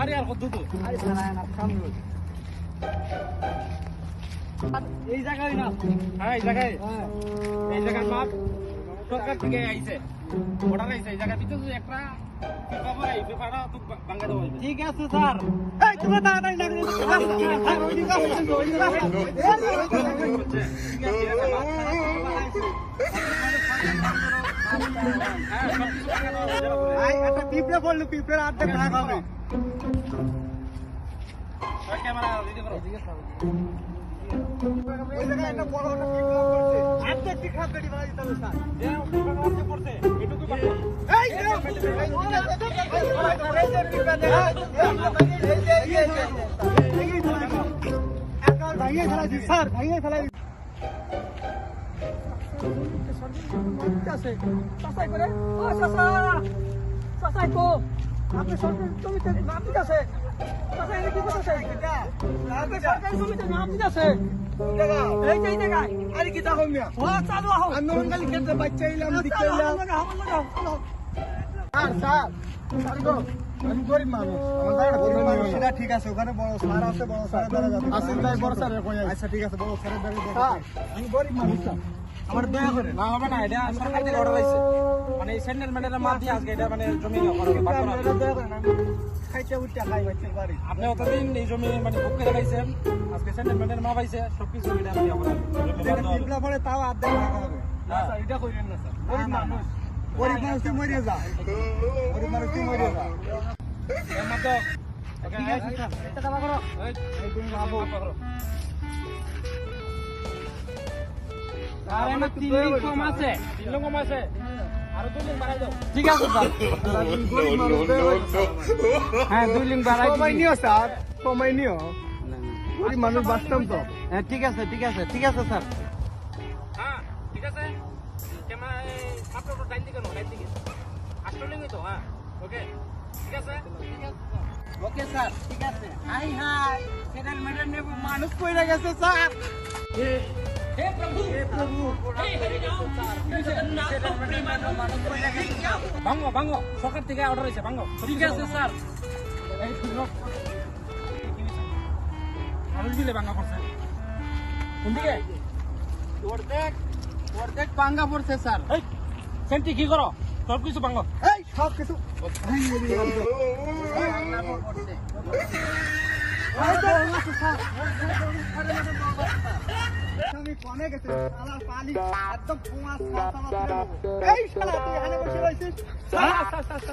আরে আর কত তো আরে সারা না সামনে এই জায়গায় না হ্যাঁ এই জায়গায় হ্যাঁ এই জায়গার মাপ সরকার থেকে আইছে অর্ডার আইছে এই জায়গা ভিতরে যদি একটা পেপার আই পেপারটা তো বাঙ্গা দেওয়া হবে ঠিক আছে স্যার এই তুমি তাড়াতাড়ি না একটা পিঁপড়ে পড়লো পিঁপড়ের আর্ধেক ভাগ হবে ক্যামেরা রেডি করো ওই জায়গায় একটা বড় একটা পিঁপড়ে পড়ছে আর্ধেক ঠিক হাত রেডি বানাই দিতে হবে স্যার যে পেপার পড়ছে এটুকু পারবো এই ভাঙিয়ে ফেলাইছি স্যার ভাঙিয়ে ফেলাই আপনি সরকারি জমিতে নাম দিতেছে কি করতেছে সরকারি জমিতে নাম দিতেছে এই যে এই জায়গায় আরে কি দেখো মিয়া ও চালু আহ আমি অঙ্গালি খেতে বাচ্চা এলাম দিকে এলাম স্যার আমি গরিব মানুষ আমার দাঁড়া গরিব মানুষ সেটা ঠিক আছে ওখানে বড় স্যার আছে বড় স্যারের দ্বারা যাবে আসল ভাই বড় স্যারের কই আচ্ছা ঠিক আছে বড় স্যারের দ্বারা যাবে আমি গরিব মানুষ আমার দয়া করে না হবে না এটা সরকার থেকে অর্ডার আইছে মানে এই সেন্ট্রাল ম্যানেজারের মাপ দিয়ে আজকে এটা মানে জমি দয়া করে না খাইতে উঠতে খাই বাচ্চা বাড়ি আপনি অতদিন এই জমি মানে বুক করে রাখাইছেন আজকে সেন্ট্রাল ম্যানেজারের মাপ আইছে সবকিছু এটা মানে পিপলা পড়ে তাও আর্ধেক টাকা হবে না স্যার এটা কইরেন না স্যার গরিব মানুষ গরিব মানুষ তুই মরিয়ে যা গরিব মানুষ তুই মরিয়ে যা এর মধ্যে ঠিক আছে স্যার এটা টাকা করো এই তুমি ভাবো আর এমন 3 লিং কম আছে 3 লিং কম আছে আর 2 লিং বাড়াই দাও ঠিক আছে স্যার গরিব মানুষ হ্যাঁ 2 লিং বাড়াই কমাই নিও স্যার কমাই নিও গরিব মানুষ বাঁচতাম তো ঠিক আছে স্যার হ্যাঁ ঠিক আছে ক্যামেরা মাত্র ডাইন দিকে নো ডাইন দিকে আসলে লিং তো হ্যাঁ ওকে ঠিক আছে ওকে স্যার ঠিক আছে হাই হাই সেটার ম্যাডাম নেব মানুষ কইরা গেছে স্যার हे प्रभु हे हरि राम जगन्नाथ प्रेमानंद मानव কইরা গেছে ভাঙো ভাঙো সরকার থেকে অর্ডার হইছে ভাঙো ঠিক আছে স্যার এই শুনো মানুষ দিলে ভাঙা পড়ছে কোন দিকে অর্ধেক ভাঙ্গা পড়ছে স্যার এই সেন্টি কি করো সব কিছু ভাঙো এই সব কিছু আমি কনে গেছে শালা পানি একদম কুয়া শালা এই শালা তুই এখানে বসে রইছিস